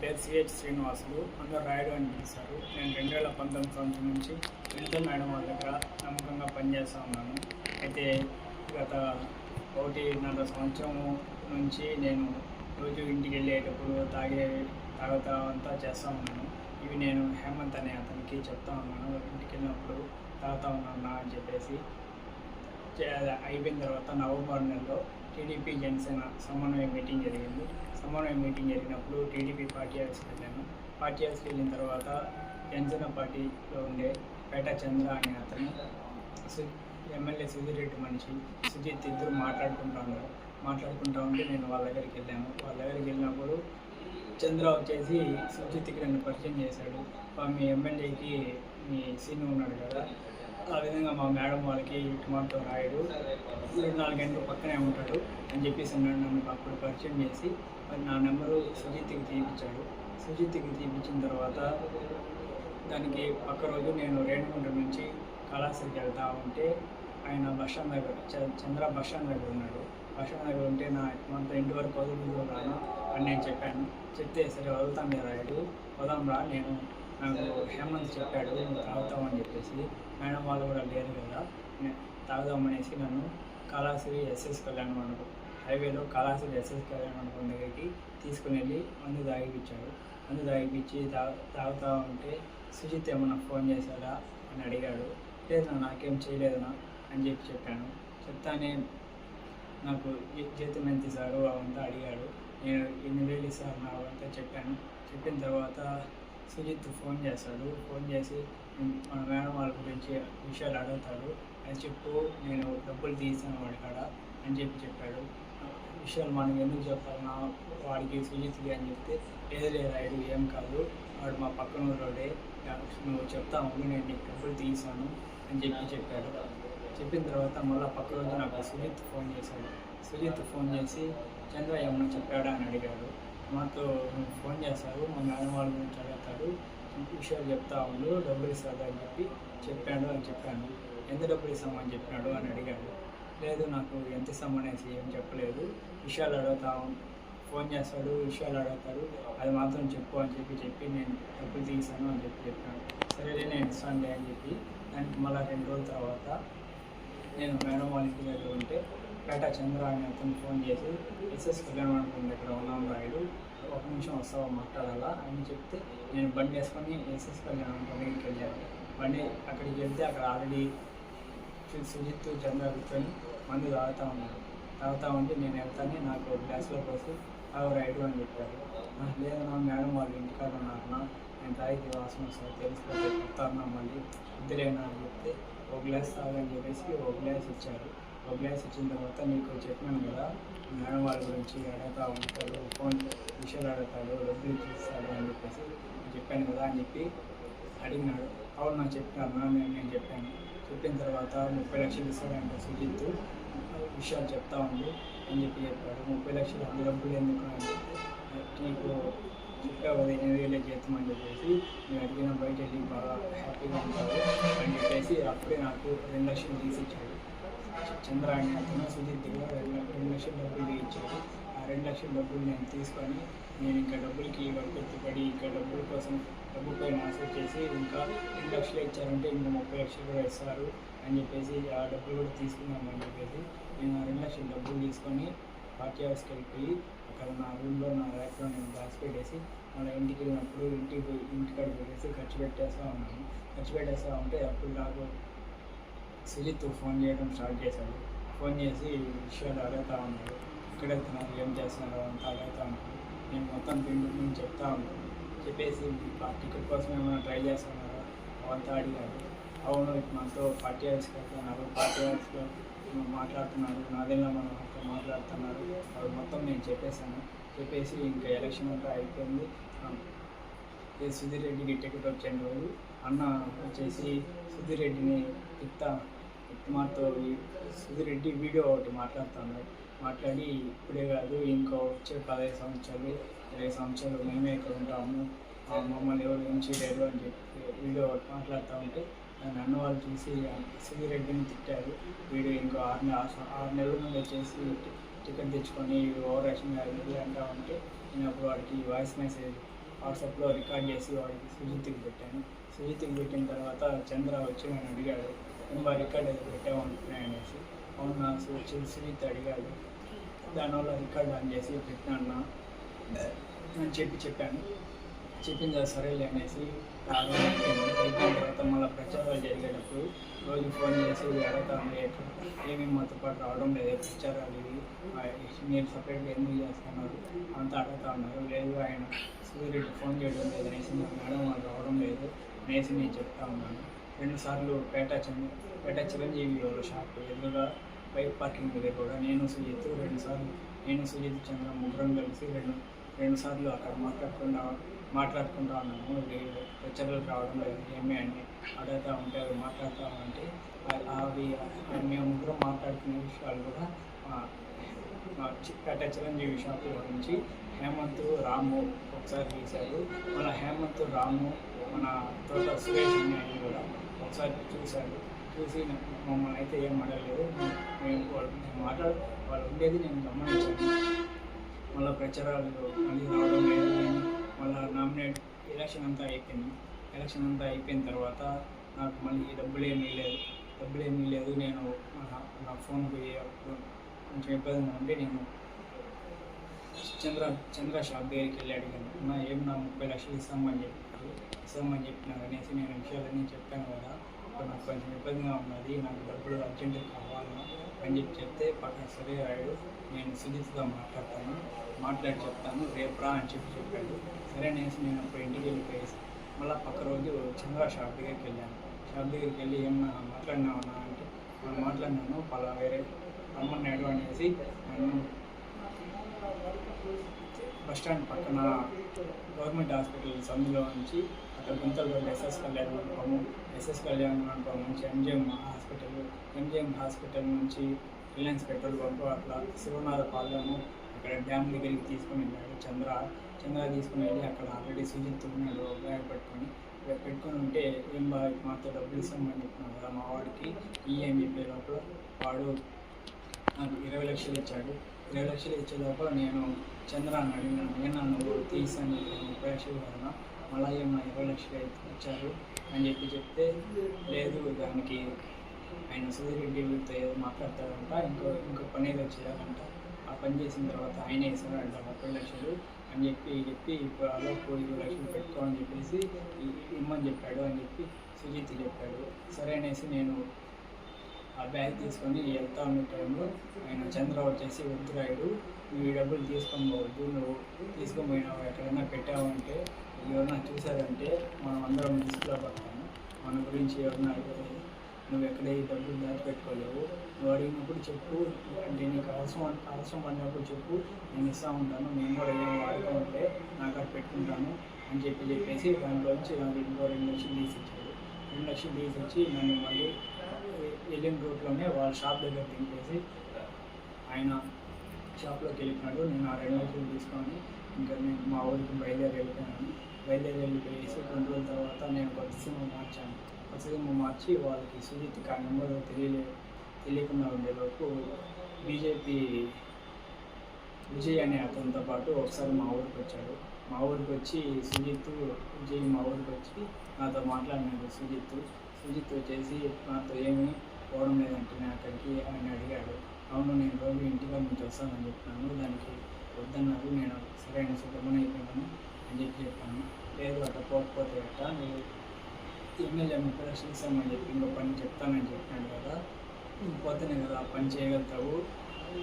పేరు సిహెచ్ శ్రీనివాసులు, అందరూ రాయుడు అని పిలుస్తారు. నేను 2019 సంవత్సరం నుంచి వినిత మేడం వాళ్ళ దగ్గర నమ్మకంగా పనిచేస్తూ ఉన్నాను. అయితే గత 1.5 సంవత్సరం నుంచి నేను రోజు ఇంటికి వెళ్ళేటప్పుడు తాగుతా అంతా చేస్తూ ఉన్నాను. ఇవి నేను హేమంత్ అనే అతనికి చెప్తా ఉన్నాను, ఇంటికి వెళ్ళినప్పుడు తాగుతా ఉన్నాను అని చెప్పేసి. అయిపోయిన తర్వాత నవంబర్ నెలలో టీడీపీ జనసేన సమన్వయ మీటింగ్ జరిగింది. సమన్వయ మీటింగ్ జరిగినప్పుడు టీడీపీ పార్టీ ఆఫీస్కి వెళ్ళాను. పార్టీ ఆఫీస్కి వెళ్ళిన తర్వాత జనసేన పార్టీలో ఉండే పేట చంద్ర అనే అతను, ఎమ్మెల్యే సుధీర్ రెడ్డి మనిషి సుజిత్ ఇద్దరు మాట్లాడుకుంటూ ఉంటే నేను వాళ్ళ దగ్గరికి వెళ్ళాను. వాళ్ళ దగ్గరికి వెళ్ళినప్పుడు చంద్ర వచ్చేసి సుజిత్కి నన్ను పరిచయం చేశాడు. మీ ఎమ్మెల్యేకి మీ సీన్ ఉన్నాడు కదా, ఆ విధంగా మా మేడం వాళ్ళకి మాతో రాయుడు 4 గంటలు పక్కనే ఉంటాడు అని చెప్పేసి నన్ను అప్పుడు పరిచయం చేసి మరి నా నెంబరు సుజిత్కి తీపించాడు. సుజిత్కి తీపించిన తర్వాత దానికి పక్క రోజు నేను రేణుగుంట నుంచి కళాశాలకు వెళ్తా ఉంటే ఆయన బస్ స్టాండ్ దగ్గర చంద్ర బస్ స్టాండ్ దగ్గర ఉన్నాడు. బస్ స్టాండ్ దగ్గర ఉంటే మనతో ఇంటి వరకు వదులుతున్నాను అని నేను చెప్పాను. చెప్తే సరే వదులుతాను రాయుడు, వదాంరా, నాకు హేమంత్ చెప్పాడు నువ్వు తాగుతామని చెప్పేసి. మేడం వాళ్ళు కూడా లేరు కదా, తాగుదామనేసి నన్ను కాళాశ్రీ ఎస్ఎస్ కళ్యాణ మండపం హైవేలో కాళాశ్రీ ఎస్ఎస్ కళ్యాణ మండపం దగ్గరికి తీసుకుని వెళ్ళి మందు తాగిపించాడు. మందు తాగిపించి తాగుతూ ఉంటే సుజిత్ ఏమన్నా ఫోన్ చేశాడా అని అడిగాడు. లేదు నాకేం చేయలేదనా అని చెప్పాను. చెప్తానే నాకు జీతం ఎంత ఇస్తారు అవంతా అడిగాడు. నేను 8,000 ఇస్తాను అవంతా చెప్పాను. చెప్పిన తర్వాత సుజిత్ ఫోన్ చేస్తాడు. ఫోన్ చేసి మన మేడం వాళ్ళ గురించి విషయాలు అడుగుతాడు. అది చెప్పు, నేను డబ్బులు తీసాను వాడి కాడ అని చెప్పాడు. విషయాలు మనం ఎందుకు చెప్పాలన్నా వాడికి సుజిత్కి అని చెప్తే, లేదు రాయుడు ఏం కాదు, వాడు మా పక్కన ఊరోడే, నువ్వు చెప్తాము నేను నీకు డబ్బులు తీసాను అని చెప్పాడు. చెప్పిన తర్వాత మళ్ళీ పక్క రోజు నాకు సుజిత్ ఫోన్ చేశాడు. సుజిత్ ఫోన్ చేసి చంద్ర ఏమన్నా చెప్పాడా అని అడిగాడు. మాతో నువ్వు ఫోన్ చేస్తారు, మా మేడం వాళ్ళ గురించి అడుగుతాడు, విషయాలు చెప్తా ఉండు, డబ్బులు ఇస్తాడు అని చెప్పాను. ఎంత డబ్బులు ఇస్తామని చెప్పినాడు అని అడిగాడు. లేదు నాకు ఎంత ఇస్తామనేసి ఏం చెప్పలేదు, విషయాలు ఫోన్ చేస్తాడు, విషయాలు అడుగుతాడు, అది మాత్రం చెప్పు అని చెప్పి నేను డబ్బులు తీసాను అని చెప్పాను. సరే నేను ఇస్తానులే అని చెప్పి దానికి మళ్ళీ 2 రోజుల తర్వాత నేను మేడం వాళ్ళ ఇంటి దగ్గర ఉంటే పేట చంద్ర అని అతను ఫోన్ చేసి ఎస్ఎస్ కళ్యాణ మండపం దగ్గర ఉన్నాం రాయుడు, 1 నిమిషం వస్తావా మాట్లాడాలా అని చెప్తే నేను బండి వేసుకొని ఎస్ఎస్ కళ్యాణ మండపం దగ్గరికి వెళ్ళాను. అక్కడికి వెళ్తే అక్కడ ఆల్రెడీ సుజిత్ చంద్ర కూర్చొని మందు తాగుతూ ఉంటే నేను వెళ్తానే నాకు గ్లాస్లో పోసి తాగు రాయుడు అని చెప్పారు. లేదు నా మేడం వాళ్ళు ఇంటికాడ ఉన్నారన్నా, నేను తాగితే వాసన వస్తుంది తెలిసిపోతే చెప్తాను మళ్ళీ ఇద్దరేనా అని చెప్తే 1 గ్లాస్ తాగని చెప్పేసి 1 గ్లాస్ ఇచ్చారు. 1 గ్లాస్ ఇచ్చిన తర్వాత నీకు చెప్పాను కదా మేడం వాళ్ళ గురించి అడుగుతూ ఉంటాడు, ఫోన్ విషయాలు అడుగుతాడు, డబ్బులు ఇచ్చిస్తాడు అని చెప్పేసి చెప్పాను కదా అని చెప్పి అడిగినాడు. అవును నాకు చెప్పినాను నేను చెప్పాను. చెప్పిన తర్వాత 30 లక్షలు ఇస్తాడంటే సుజిత్, విషయాలు చెప్తా ఉంది అని చెప్పాడు. 30 లక్షలు అంత డబ్బులు ఎందుకు అని చెప్పి, నీకు చెప్పావు కదా 8,000 జీతం అని చెప్పేసి, నేను అడిగిన బయట వెళ్ళి బాగా హ్యాపీగా ఉంటావు అని చెప్పేసి అప్పుడే నాకు 2 లక్షలు తీసి ఇచ్చాడు. చంద్ర అని అతను సుజిత్ దగ్గర 2 లక్షల డబ్బులు ఇచ్చాడు. ఆ 2 లక్షల డబ్బులు నేను తీసుకొని నేను ఇంకా డబ్బులకి ఎత్తుపడి ఇంకా డబ్బుల కోసం డబ్బుపై ఆశ చేసి ఇంకా 2 లక్షలు ఇచ్చారంటే ఇంకా 30 లక్షలు కూడా ఇస్తారు అని చెప్పేసి ఆ డబ్బులు కూడా తీసుకున్నామని చెప్పేసి నేను ఆ 2 లక్షల డబ్బులు తీసుకొని పార్టీ హౌస్కి వెళ్ళిపోయి అక్కడ నా రూమ్లో నా ర్యాక్లో నేను దాచిపెట్టేసి మళ్ళీ ఇంటికి వెళ్ళినప్పుడు ఇంటికాడ పెట్టేసి ఖర్చు పెట్టేస్తూ ఉంటే అప్పుడు నాకు సుజిత్ ఫోన్ చేయడం స్టార్ట్ చేశాడు. ఫోన్ చేసి విషయాలు అడుగుతూ ఉన్నాడు, ఎక్కడ వెళ్తున్నారు, ఏం చేస్తున్నారు అంతా అడుగుతూ ఉన్నాడు. నేను మొత్తం నేను చెప్తా ఉన్నాను. చెప్పేసి టికెట్ కోసం ఏమైనా ట్రై చేస్తున్నారా అవంతా అడిగాడు. అవును మనతో పార్టీ హౌస్కి వెళ్తున్నారు, పార్టీ హౌస్లో మాట్లాడుతున్నారు, నాదేలా మనం మాట్లాడుతున్నారు, అవి మొత్తం నేను చెప్పేసి ఇంకా ఎలక్షన్ అంతా అయిపోయింది. సుధీర్ రెడ్డికి టికెట్ వచ్చిన రోజు అన్న వచ్చేసి సుధీర్ రెడ్డిని మాతో సుధీర్ రెడ్డి వీడియో ఒకటి మాట్లాడి ఇప్పుడే కాదు ఇంకో వచ్చే 15 సంవత్సరాలు 20 సంవత్సరాలు మేమే ఇక్కడ ఉంటాము, మమ్మల్ని ఎవరు ఏం చేయలేరు అని చెప్పి వీడియో ఒకటి మాట్లాడుతూ ఉంటే నన్ను వాళ్ళు చూసి సుధీర్ రెడ్డిని తిట్టారు. వీడు ఇంకో 6 నెలల ముందు వచ్చేసి టికెట్ తెచ్చుకొని ఓవర్ యాక్షన్ అంటూ ఉంటే నేను అప్పుడు వాడికి వాయిస్ మెసేజ్ వాట్సాప్లో రికార్డ్ చేసి వాడికి సుజిత్కి పెట్టాను. సుజిత్కి పెట్టిన తర్వాత చంద్ర వచ్చి నన్ను అడిగాడు, ఇంకా రికార్డ్ ఏదో పెట్టావు అనుకున్నాయి అనేసి. అవునా సుజిత్ అడిగాడు, దానివల్ల రికార్డ్ ఆన్ చేసి పెట్టినా అని చెప్పాను. చెప్పిన తర్వాత సరేలే అనేసి అయిపోయిన తర్వాత మళ్ళీ ప్రచారాలు జరిగేటప్పుడు రోజు ఫోన్ చేసి అడుగుతాను, ఏమేమి మాతో పాటు రావడం లేదు ప్రచారాలు ఇవి మీరు సపరేట్గా ఎందుకు చేస్తున్నారు అంతా అడుగుతా ఉన్నారు. లేదు ఆయన సూర్యుడు ఫోన్ చేయడం లేదు అనేసి మేడం వాళ్ళు రావడం లేదు అనేసి నేను చెప్తా ఉన్నాను. 2 సార్లు పేట చిరంజీవి వాళ్ళ షాప్ ఎదురుగా బైక్ పార్కింగ్ దగ్గర కూడా నేను సుజిత్ 2 సార్లు చంద్ర ముగ్గురం కలిసి రెండు సార్లు అక్కడ మాట్లాడుకుంటా ఉన్నాము. ప్రచారాలకు రావడం లేదు ఏమి అని అడుగుతూ ఉంటే అవి మాట్లాడుతూ ఉంటే అవి మేము ముగ్గురం మాట్లాడుకునే విషయాలు కూడా పేట చిరంజీవి షాప్ గురించి హేమంత్ రాము ఒకసారి తీశారు. మన హేమంత్ రాము మన తోట సురేష్ అనే కూడా ఒకసారి చూసి మమ్మల్ని అయితే ఏం అడగలేదు. వాళ్ళు ఉండేది నేను గమనించాను. మళ్ళీ ప్రచారాలు మళ్ళీ రావడం లేదు. మళ్ళీ ఎలక్షన్ అంతా అయిపోయిన తర్వాత నాకు మళ్ళీ డబ్బులు ఏమీ లేదు. నేను నా ఫోన్కి కొంచెం ఇబ్బందిగా ఉండి నేను చంద్ర షాప్ దగ్గరికి వెళ్ళి అడిగాను, నా 30 లక్షలు ఇస్తామని చెప్పినారు అనేసి నేను విషయాలన్నీ చెప్పాను కదా. ఇప్పుడు నాకు కొంచెం ఇబ్బందిగా ఉన్నది, నాకు డబ్బులు అర్జెంటుగా కావాలా అని చెప్తే పక్కన సరే రాయుడు నేను సుజిత్గా మాట్లాడి చెప్తాను రేపు రా అని చెప్పాడు. సరే అనేసి నేను అప్పుడు ఇంటికి వెళ్ళిపోయేసి మళ్ళీ పక్క రోజు చంద్ర షాప్ దగ్గరికి వెళ్ళి ఏమన్నా మాట్లాడినావన్నా అంటే మనం మాట్లాడినాను పలా వేరే రమ్మన్నాడు అనేసి నన్ను బస్టాండ్ పక్కన గవర్నమెంట్ హాస్పిటల్ సందులో నుంచి అక్కడ గుంతలు ఎస్ఎస్ కళ్యాణ మండపం నుంచి ఎంజిఎం హాస్పిటల్ నుంచి రిలయన్స్ పెట్రోల్ బంకు అట్లా శివనాథపాలెము అక్కడ డ్యామ్ దగ్గరికి తీసుకుని వెళ్ళాడు చంద్ర తీసుకుని వెళ్ళి అక్కడ ఆల్రెడీ సుజిత్ ఉన్నాడు బ్యాగ్ పెట్టుకొని ఉంటే ఏం బాగా మాతో డబ్బులు ఇస్తామని చెప్పినాడు కదా మా వాడికి అని చెప్పే లోపల వాడు నాకు 20 లక్షలు ఇచ్చాడు. 20 లక్షలు ఇచ్చే లోపల నేను చంద్రాన్ని అడిగినాను, ఏమన్నా నువ్వు తీసాను 30 లక్షలు కదా మళ్ళీ ఏమన్నా 20 లక్షలు ఇచ్చారు అని చెప్తే లేదు దానికి ఆయన సూర్యరెడ్డితో ఏదో మాట్లాడతాడంట, ఇంకో పని ఏదో చేయాలంట, ఆ పని చేసిన తర్వాత ఆయన వేసాడంట 30 లక్షలు అని చెప్పి ఇప్పుడు అలోపు 20 లక్షలు పెట్టుకోవాలని చెప్పేసి ఇమ్మని చెప్పాడు అని చెప్పి సుజిత్ చెప్పాడు. సరే అనేసి నేను ఆ బ్యాగ్ తీసుకొని వెళ్తా ఉన్న టైంలో ఆయన చంద్ర వచ్చేసి వద్దురాయుడు నువ్వు ఈ డబ్బులు తీసుకోవద్దు, నువ్వు తీసుకొని ఎక్కడైనా పెట్టావంటే ఎవరన్నా చూసారంటే మనం అందరం రిస్క్లో పడతాము, మన గురించి ఎవరన్నా నువ్వు ఎక్కడ ఈ డబ్బులు దాచిపెట్టుకోలేవు, నువ్వు అడిగినప్పుడు చెప్పు, అంటే నీకు అవసరం పడినప్పుడు చెప్పు, నేను ఇస్తూ ఉంటాను, నేను కూడా ఏం వాడుతూ ఉంటే నాకు అది పెట్టుకుంటాను అని చెప్పేసి దాంట్లోంచి నాకు ఇంకో 2 లక్షలు తీసిచ్చాడు. 2 లక్షలు తీసిచ్చి నన్ను మళ్ళీ వెళ్ళిన రూట్లోనే వాళ్ళ షాప్ దగ్గర దింపేసి ఆయన షాప్లోకి వెళ్ళిపోయాడు. నేను ఆ 2 లక్షలు తీసుకొని ఇంకా నేను మా ఊరికి బయలుదేరి వెళ్ళిపోయేసి 2 రోజుల తర్వాత నేను కొత్త సిమ్ మార్చి వాళ్ళకి సుజిత్కి ఆ నెంబర్ తెలియకుండా ఉండేలోపు విజయ్ అనే అతనితో పాటు ఒకసారి మా ఊరికి వచ్చాడు. మా ఊరికి వచ్చి విజయ్ మా ఊరికి వచ్చి నాతో మాట్లాడినాడు. సుజిత్ వచ్చేసి నాతో ఏమీ పోవడం లేదంటే నేను అక్కడికి ఆయన అడిగాడు. అవును నేను రోజు ఇంటిలో నుంచి వస్తానని చెప్పినాను, దానికి వద్దన్నారు, నేను సరైన సుఖమని అయిపోయినాను అని చెప్పాను. లేదు అట్లా పోకపోతే అట్ట నేను ఎమ్మెల్యే 30 లక్షలు ఇస్తామని చెప్పి ఇంకో పని చెప్తానని చెప్పినాడు కదా, పోతేనే కదా ఆ పని చేయగలుగుతావు,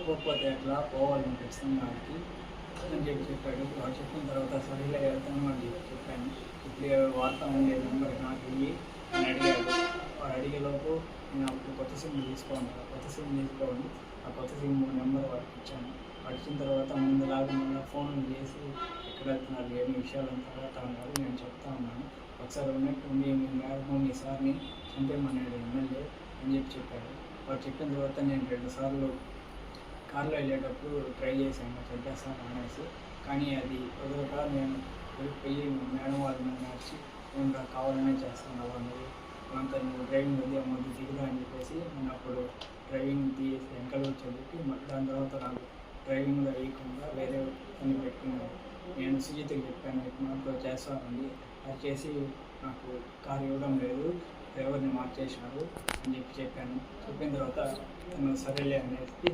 పోకపోతే అట్లా పోవాలి ఖచ్చితంగా అని చెప్పాడు. వాడు చెప్పిన తర్వాత సరిగ్గా వెళ్తాను అని చెప్పాను. ఇప్పుడు వార్త ఉండే నెంబర్ నాకు ఇయ్యి అని అడిగాడు. వాడు అడిగేలోపు నేను అప్పుడు కొత్త సిమ్ తీసుకొని ఆ కొత్త సిమ్ నెంబర్ వాడికి ఇచ్చాను. వాడు ఇచ్చిన తర్వాత ముందులాగా మళ్ళీ ఫోన్ చేసి ఎక్కడ వెళ్తున్నారు ఏమి విషయాలను తర్వాత ఉన్నారు నేను చెప్తా ఉన్నాను. ఒకసారి ఉన్నట్టు మీ సార్ని చంపేమన్నాడు ఎమ్మెల్యే అని చెప్పాడు. వాడు చెప్పిన తర్వాత నేను 2 సార్లు కార్లో వెళ్ళేటప్పుడు ట్రై చేశాను చంపేస్తాను అనేసి, కానీ అది కుదరక నేను వెళ్ళిపోయి మేడం వాళ్ళని మార్చి నేను కావాలనే చేస్తాను నువ్వు అంతా నువ్వు డ్రైవింగ్ ఉంది అమ్మది దిగుదా అని చెప్పేసి నేను అప్పుడు డ్రైవింగ్ వెనకాల చదివి దాని తర్వాత నాకు డ్రైవింగ్లో వేయకుండా వేరే పని పెట్టుకున్నాను. నేను సుజిత్కి చెప్పాను, మాతో చేస్తానండి, అది చేసి నాకు కారు ఇవ్వడం లేదు, డ్రైవర్ని మార్చేసినారు అని చెప్పాను. చెప్పిన తర్వాత తను సరేలే అనేసి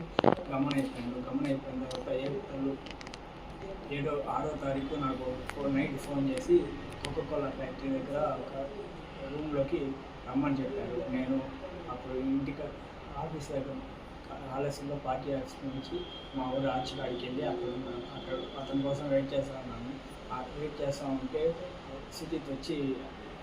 గమనైపోయిన తర్వాత ఏప్రిల్ 6వ తారీఖు నాకు నైట్ ఫోన్ చేసి కోకోకోలా ఫ్యాక్టరీ దగ్గర ఒక రూమ్లోకి రమ్మని చెప్పారు. నేను అప్పుడు ఇంటికి ఆఫీస్ దగ్గర ఆలస్యంలో పార్టీ ఆఫీస్ నుంచి మా ఊరు ఆర్చికాడికి వెళ్ళి అక్కడ అతని కోసం వెయిట్ చేస్తూ ఉన్నాను. వెయిట్ చేస్తూ ఉంటే సుజిత్ వచ్చి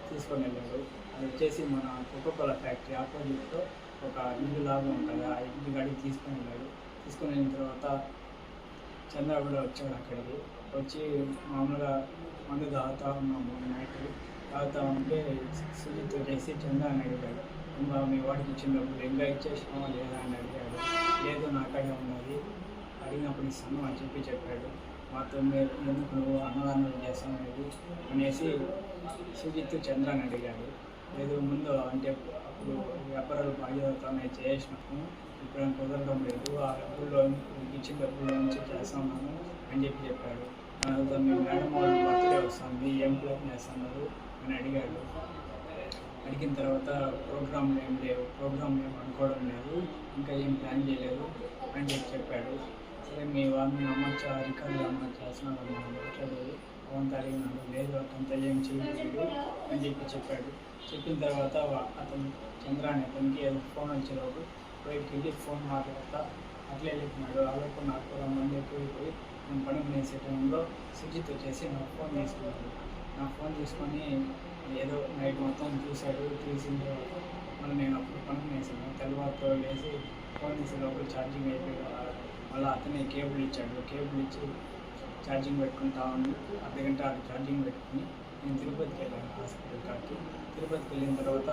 తీసుకొని వెళ్ళాడు. అది వచ్చేసి మన కోకోకోలా ఫ్యాక్టరీ ఆపోజిట్లో ఒక ఇల్లు లాగా ఉంటుంది, ఆ ఇల్లు గడికి తీసుకొని వెళ్ళాడు. తీసుకొని వెళ్ళిన తర్వాత చంద్ర కూడా వచ్చాడు. అక్కడికి వచ్చి మామూలుగా మందు తాగుతూ ఉన్నాము. నైట్ తాగుతూ ఉంటే సుజిత్ వచ్చేసి చంద్ర అని అడిగాడు, ఇంకా మీ వాడికి ఇచ్చిన డబ్బులు ఇంకా ఇచ్చేసినావా లేదా అని అడిగాడు. లేదు నాకడే ఉన్నది, అడిగినప్పుడు ఇస్తాను అని చెప్పాడు. మాతో మీరు ఎందుకు నువ్వు అన్నదానం చేస్తాను అనేసి సుజిత్ చంద్రాన్ని అడిగాడు. లేదు ముందు అంటే అప్పుడు వ్యాపారాలు బాధ్యతనే చేసినాము, ఇప్పుడు కుదరడం లేదు, ఆ డబ్బుల్లో ఇచ్చిన డబ్బుల్లో నుంచి చేస్తున్నాను అని చెప్పాడు. మీ మేడం వాళ్ళు బర్త్డే వస్తుంది, ఏం ప్లాన్ చేస్తున్నారు అని అడిగాడు. అడిగిన తర్వాత ప్రోగ్రామ్ ఏం అనుకోవడం లేదు, ఇంకా ఏం ప్లాన్ చేయలేదు అని చెప్పాడు. సరే మీ వాళ్ళని నమ్మచ్చా, రికార్డులు అమ్మ చేస్తున్నాడు మాట్లాడేది అవంతా అడిగినాడు. లేదు అతనితో ఏం చేయలేదు అని చెప్పాడు. చెప్పిన తర్వాత అతను చంద్రాని అతనికి ఏదో ఫోన్ వచ్చేలోపు బయటికి వెళ్ళి ఫోన్ మాట్లాడతా అట్లే వెళ్ళిపోయినాడు. ఆలోపు నాకు మంది ఎక్కువైపోయి నేను పనికి వేసే టైంలో సుజిత్ వచ్చేసి నాకు ఫోన్ తీసుకున్నాడు. నా ఫోన్ తీసుకొని ఏదో నైట్ మొత్తం చూశాడు. చూసిన తర్వాత మళ్ళీ నేను అప్పుడు పనికి వేసాను. తెల్లవారితో వేసి ఫోన్ తీసే లోపల ఛార్జింగ్ అయిపోయి మళ్ళీ అతనే కేబుల్ ఇచ్చాడు. కేబుల్ ఇచ్చి ఛార్జింగ్ పెట్టుకుంటా ఉంది. అర్ధగంట ఛార్జింగ్ పెట్టుకుని నేను తిరుపతికి వెళ్ళాను, హాస్పిటల్ కాడికి. తిరుపతికి వెళ్ళిన తర్వాత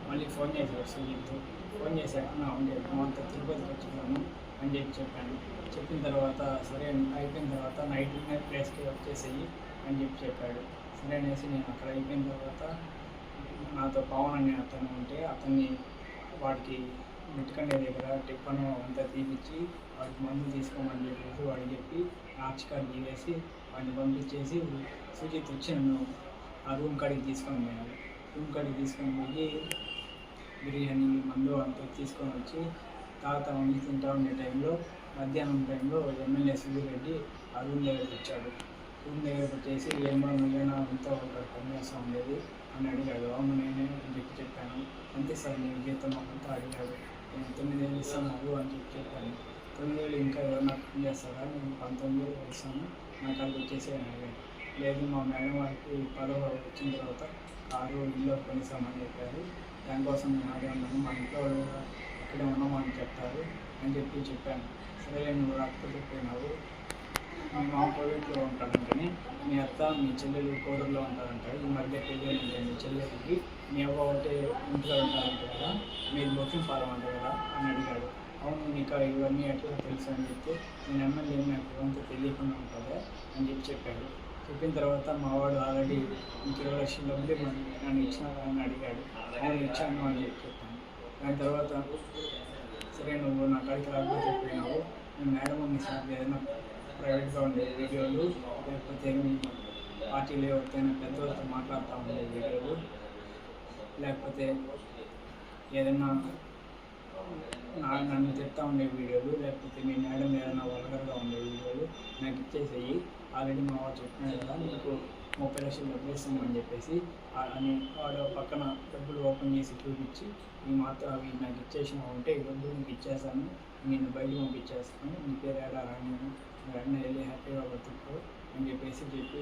మళ్ళీ ఫోన్ చేశాడు సుజిత్. ఫోన్ చేశాక నా ఉండే అంతా తిరుపతికి వచ్చినాను అని చెప్పాను. చెప్పిన తర్వాత సరే అయిపోయిన తర్వాత నైట్ ప్లేస్కి వచ్చేసేయి అని చెప్పాడు. సరే అనేసి నేను అక్కడ అయిపోయిన తర్వాత నాతో పవన్ అనే అతను ఉంటే అతన్ని వాడికి మెట్టుకండే దగ్గర టిప్పను అంతా తీపిచ్చి వాడికి మందు తీసుకోమని చెప్పేసి వాడికి చెప్పి ఆర్చికారు తీసేసి వాడిని పంపించేసి సుజిత్ వచ్చి నన్ను ఆ రూమ్ కాడికి తీసుకొని పోయాను. రూమ్ కాడికి తీసుకొని పోయి బిర్యానీ మందు అంతా తీసుకొని వచ్చి తాగుతా తింటా ఉండే టైంలో మధ్యాహ్నం టైంలో ఎమ్మెల్యే సుబ్బిరెడ్డి ఆ రూమ్ దగ్గరికి వచ్చాడు. రూమ్ దగ్గరకు వచ్చేసి ఏమో నువ్వేనా అంతా ఒక పనిచేస్తూ ఉండేది అని అడిగాడు. అవును నేనే అని చెప్పాను. అంతే సార్ నేను జీతం అంతా అడిగాడు. నేను 9,000 ఇస్తున్నాను అని చెప్పాను. 9,000 ఇంకా ఎవరన్నా పని చేస్తారా, నేను 19,000 ఇస్తాను, నాకు అది వచ్చేసి అని అడిగాడు. లేదు మా మేడం వారికి 10వ వచ్చిన తర్వాత కారు ఇల్లు కొనిస్తామని చెప్పారు, దానికోసం నేను అదే ఉన్నాను, మా ఇంట్లో వాళ్ళు అక్కడే ఉన్నామని చెప్తారు అని చెప్పాను. సరే నువ్వు అక్క చెప్పినావు, మీ మామ ప్రైవేట్లో ఉంటాడంటని, మీ అత్త మీ చెల్లెలు కోడూరులో ఉంటారంట, ఈ మధ్య పెళ్ళి మీ చెల్లెలకి, మీ అవ్వ ఒకటే ఇంట్లో ఉంటారంట కదా, మీరు బొక్కింగ్ పాలం అంట కదా అని అడిగాడు. అవును నీకు ఇవన్నీ ఎట్లా తెలుసు అని చెప్తే నేను ఎమ్మెల్యే నాకు ఇవంతా తెలియకుండా ఉంటుందా అని చెప్పాడు. చెప్పిన తర్వాత మా వాడు ఆల్రెడీ మీకు 20 లక్షల డబ్బులు నన్ను ఇచ్చినా అని అడిగాడు. అవును ఇచ్చాను అని చెప్పాను. దాని తర్వాత సరే నువ్వు నా కాడికి రాకపోతే చెప్పినావు, నేను మేడం మీ సార్ ఏదైనా ప్రైవేట్గా ఉండే వీడియోలు లేకపోతే మీ పార్టీలో ఎవరికైనా పెద్దవాళ్ళతో మాట్లాడుతూ ఉండే వీడియోలు లేకపోతే ఏదైనా నన్ను చెప్తా ఉండే వీడియోలు లేకపోతే మీ మేడం ఏదైనా వల్గర్గా ఉండే వీడియోలు నాకు ఇచ్చేసేయి, ఆల్రెడీ మా వాడు చెప్పినాడు కదా నీకు 30 లక్షలు డబ్బులు ఇస్తామని చెప్పేసి అని వాడు పక్కన డబ్బులు ఓపెన్ చేసి చూపించి ఈ మాత్రం అవి నాకు ఇచ్చేసినావు అంటే ఈ డబ్బులు నీకు ఇచ్చేస్తాను, నేను బయట పంపించేస్తాను, నీ పేరు ఏడా రాని అన్నీ వెళ్ళి హ్యాపీగా బతుకు అని చెప్పి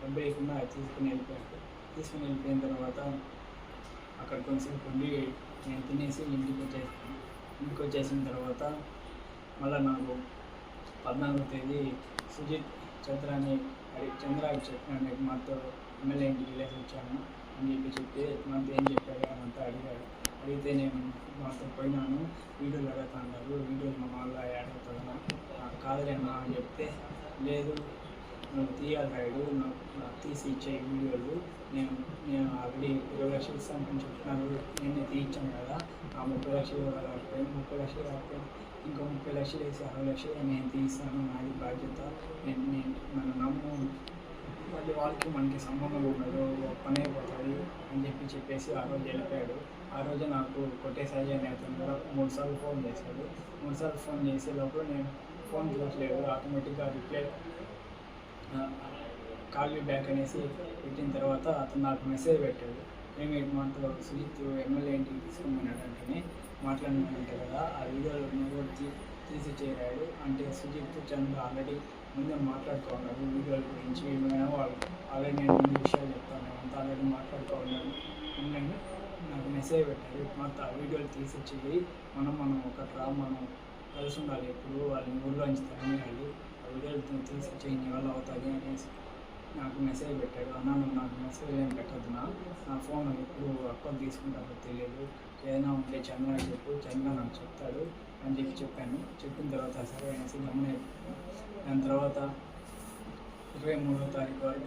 డబ్బు లేకుండా తీసుకుని వెళ్ళిపోయాడు. తీసుకుని వెళ్ళిపోయిన తర్వాత అక్కడ కొంచెంసేపు ఉండి నేను తినేసి ఇంటికి వచ్చేసిన తర్వాత మళ్ళీ నాకు 14వ తేదీ సుజిత్ చంద్రాకి చెప్పినాను, మాతో ఎమ్మెల్యే ఇంటికి వెళ్ళేసి వచ్చాను అని చెప్తే మాతో ఏం చెప్పాడు అంతా అడిగాడు. అడిగితే నేను మాతో పోయినాను, వీడియోలు అడుగుతున్నారు, వీడియోలు మా వాళ్ళ యాడ్ అవుతుందా కాదులేనా అని చెప్తే లేదు నువ్వు తీయాలి రాయుడు, నాకు తీసి ఇచ్చే వీడియోలు నేను ఆల్రెడీ 20 లక్షలు ఇస్తాను అని చెప్తున్నారు, నేను తీయించాను కదా, ఆ 30 లక్షలు 30 లక్షలు కాకపోతే ఇంకో 30 లక్షలు వేసి 60 లక్షలు నేను తీస్తాను, నాది బాధ్యత, నన్ను నమ్ము, మళ్ళీ వాళ్ళకి మనకి సంబంధం ఉండదు, పని అయిపోతుంది అని చెప్పేసి ఆ రోజు వెళ్ళిపోయాడు. ఆ రోజు నాకు కొట్టేసాయి అని అతను కూడా 3 సార్లు ఫోన్ చేశాడు. 3 సార్లు ఫోన్ చేసే లోపల నేను ఫోన్ చూడలేదు, ఆటోమేటిక్గా రిప్లై కాల్ యూ బ్యాక్ అనేసి పెట్టిన తర్వాత అతను నాకు మెసేజ్ పెట్టాడు. ఏమి మనతో సుజిత్ ఎమ్మెల్యే ఇంటికి తీసుకోమన్నాడు అంటే మాట్లాడినానంటే కదా, ఆ వీడియోలో నువ్వు తీసి చేరాడు అంటే సుజిత్ చంద్ర ఆల్రెడీ ముందే మాట్లాడుకోన్నాడు వీడియోల గురించి. వాళ్ళు ఆల్రెడీ నేను ముందు విషయాలు చెప్తాను, అంతా ఆల్రెడీ మాట్లాడుకోన్నాను. నాకు మెసేజ్ పెట్టారు, మొత్తం ఆ వీడియోలు తీసి చేయి, మనం మనం కలిసి ఉండాలి, ఎప్పుడు వాళ్ళని ఊళ్ళోంచి తరమేయాలి, ఆ వీడియోలు తీసి చేయి, నీ వల్ల అవుతుంది అనేసి నాకు మెసేజ్ పెట్టాడు. అన్నాను, నాకు మెసేజ్ ఏం పెట్టద్దు, నా ఫోన్ ఎప్పుడు అకౌంట్ తీసుకుంటారో తెలియదు, ఏదైనా ఉంటే చంద్ర చెప్పు, చంద్ర నాకు చెప్తాడు అని చెప్పాను. చెప్పిన తర్వాత సరే అనేసి గమనైపోయాను. దాని తర్వాత 23వ తారీఖు వరకు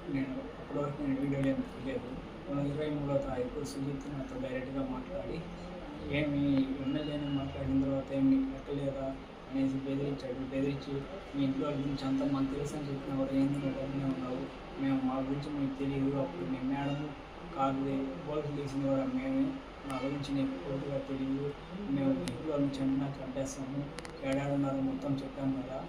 అప్పటి వరకు నేను వీడియోలు ఏమి తెలియదు. 23వ తారీఖు సుజిత్ నాతో డైరెక్ట్గా మాట్లాడి, ఏమి ఎమ్మెల్యేని మాట్లాడిన తర్వాత ఏమి పెట్టలేదా అనేసి బెదిరించి మీ ఇంట్లో గురించి అంతా మాకు తెలుసు అని చెప్పిన కూడా ఏంది నువ్వు ఉన్నావు, మేము మా గురించి మీకు తెలియదు, అప్పుడు మీ మేడం కారు బోల్ట్ తీసింది కూడా మేమే, మా గురించి నీకు పూర్తిగా తెలియదు, మేము ఇంట్లో నుంచి అన్నా చంపేస్తాము, ఏడాడున్నారో మొత్తం చెప్పాను కదా,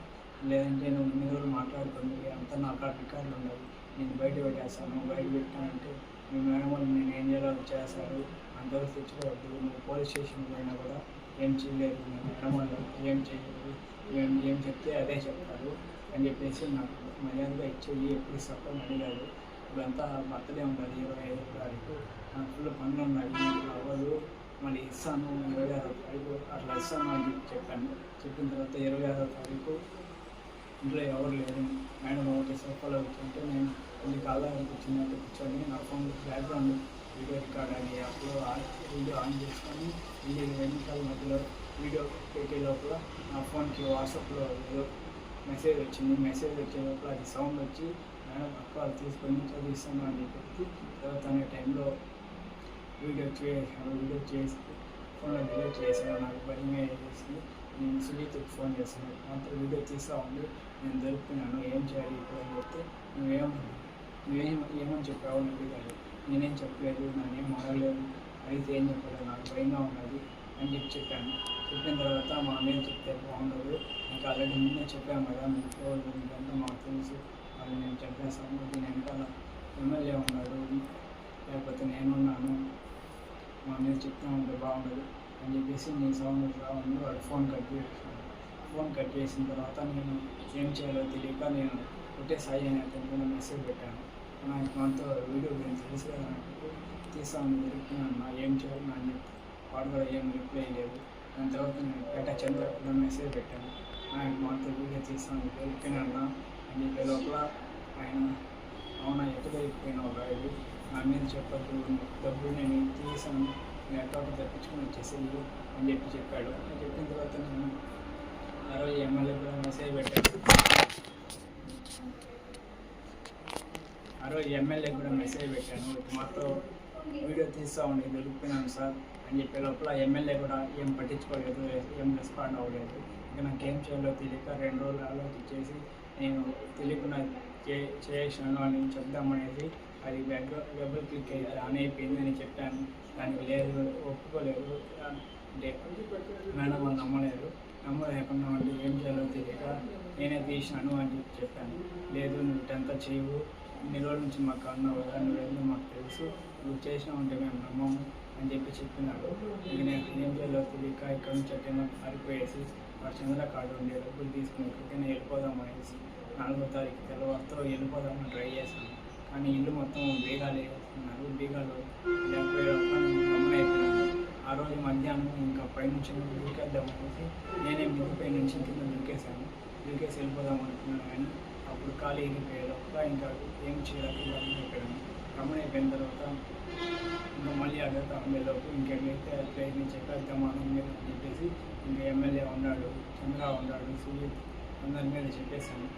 లేదంటే నువ్వు ఇన్ని రోజులు మాట్లాడుకోండి, అంతా నా కాడ రికార్డులు ఉన్నాయి, నేను బయట పెట్టేస్తాను, బయట పెట్టానంటే మీ మేడం వాళ్ళు నేను ఏం చేయాలో చేస్తారు, అంతవరకు తెచ్చుకోవద్దు, నువ్వు పోలీస్ స్టేషన్కి పోయినా కూడా ఏం చేయలేదు, మీ మేడం వాళ్ళు ఏం చేయలేదు, ఏం చెప్తే అదే చెప్తారు అని చెప్పేసి నాకు మర్యాదగా ఇచ్చేయి, ఎప్పుడు ఇస్తాను అడిగాడు. ఇప్పుడంతా బర్త్డే ఉండాలి 25వ తారీఖు, నాకు ఫుల్ పనులు ఉన్నాయి, అవ్వదు, మళ్ళీ ఇస్తాను 26వ తారీఖు అట్లా ఇస్తాను అని చెప్పాను. చెప్పిన తర్వాత 26వ తారీఖు ఇంట్లో ఎవరు లేరు, మేడం ఒకటి సోఫాలో కూర్చుంటే నేను కొన్ని కాలానికి కూర్చున్నట్టు కూర్చొని నా ఫోన్ బ్యాక్గ్రౌండ్ వీడియో రికార్డ్ అని అప్పుడు వీడియో ఆన్ చేసుకొని 20 నిమిషాల మధ్యలో వీడియో పెట్టే లోపల నా ఫోన్కి వాట్సాప్లో ఏదో మెసేజ్ వచ్చింది. మెసేజ్ వచ్చే లోపల అది సౌండ్ వచ్చి మేడం అక్క తీసుకొని చదివిస్తాను అని చెప్పి తర్వాత అనే టైంలో వీడియో చేసి ఫోన్లో డిలీట్ చేశాను. నాకు భయమే వేసింది. నేను సుజిత్కి ఫోన్ చేశాను, అంతా వీడియో తీస్తూ ఉండి నేను దొరుకుతున్నాను, ఏం చేయాలి ఇప్పుడు అని చెప్తే నువ్వేమని చెప్పావు అని అడిగాడు. నేనేం చెప్పలేదు, నేనేం అడగలేదు, అడిగితే ఏం చెప్పలేదు, నాకు భయంగా ఉన్నది అని చెప్పాను. చెప్పిన తర్వాత మా అన్నయ్య చెప్తే బాగుండదు, నాకు ఆల్రెడీ ముందే చెప్పాము కదా, మీకు మీకంతా మాకు తెలుసు, వాళ్ళు నేను చెప్పేస్తాను, దీని వెనకాల ఎమ్మెల్యే ఉన్నాడు లేకపోతే నేనున్నాను, మా అన్నయ్య చెప్తా ఉంటే బాగుండదు అని చెప్పేసి నేను సౌండ్ రావాలి. వాడు ఫోన్ కట్ చేసాను. ఫోన్ కట్ చేసిన తర్వాత నేను ఏం చేయాలో తెలియక నేను ఒకటే సాయి అని అతనికి మెసేజ్ పెట్టాను. నాకు మనతో వీడియో గురించి తెలుసు కదా, నాకు తీస్తాను దొరికినా ఏం చేయాలి అని చెప్పి వాడు కూడా ఏం రిప్లై లేదు. దాని తర్వాత నేను పేట చంద్ర కూడా మెసేజ్ పెట్టాను, ఆయన మనతో వీడియో తీస్తాను దొరికినా అని చెప్పే లోపల ఆయన అవునా ఎక్కడ దొరికిపోయినావు రాయుడు, నా మీద చెప్పద్దు, డబ్బులు నేను తీసాను, నేను అకౌంట్ తెప్పించుకొని వచ్చేసింది అని చెప్పాడు. చెప్పిన తర్వాత నేను ఆ రోజు ఎమ్మెల్యే కూడా మెసేజ్ పెట్టాను. మాతో వీడియో తీస్తూ ఉండి దొరికిపోయినాను సార్ అని చెప్పే లోపల ఎమ్మెల్యే కూడా ఏం పట్టించుకోలేదు, ఏం రెస్పాండ్ అవ్వలేదు. ఇంకా నాకేం చేయాలో తెలియక 2 రోజులు ఆలోచించేసి నేను తెలియకుండా చేసాను అని చెప్దామనేసి అది డబుల్ క్లిక్ అయితే ఆన్ అయిపోయింది అని చెప్పాను. దానికి లేదు, ఒప్పుకోలేదు అంటే మేడం వాళ్ళు నమ్మలేకుండా అంటే ఏం చేయాలో తెలియక నేనే తీసినాను అని చెప్పాను. లేదు నువ్వు ఇటంతా చేయవు, ఇన్ని రోజుల నుంచి మాకు అన్నావు కదా, నువ్వేందో మాకు తెలుసు, నువ్వు చేసినావు అంటే మేము నమ్మము అని చెప్పినాడు. ఇంక నేను ఏం చేయాలో తెలియక ఇక్కడ నుంచి ఎక్కడైనా పారిపోయేసి వాడు చంద్ర కార్డు ఉండే డబ్బులు తీసుకుని ఎక్కడికైనా వెళ్ళిపోదాం అనేసి 4వ తారీఖు తెల్లవారితో వెళ్ళిపోదామని ట్రై చేశాను. కానీ ఇల్లు మొత్తం బీగాలు వేస్తున్నారు, బీగాలు గమనైపోయినాను. ఆ రోజు మధ్యాహ్నం ఇంకా పైనుంచి దూకేద్దాం అనేసి నేనే మిద్దిపై నుంచి కింద దూకేసి వెళ్ళిపోదాం అనుకున్నాను. కానీ అప్పుడు ఖాళీ ఎగిరిపోయే లోపల ఇంకా ఏం చేయాలి గమనైపోయిన తర్వాత ఇంకా మళ్ళీ అడగతా ఉండేలోపు ఇంకెక్కడైతే ప్రయత్నించాక వెళ్తామని మీద చెప్పేసి ఇంకా ఎమ్మెల్యే ఉన్నాడు, చంద్ర ఉన్నాడు, సుజిత్ అందరి మీద చెప్పేశాను.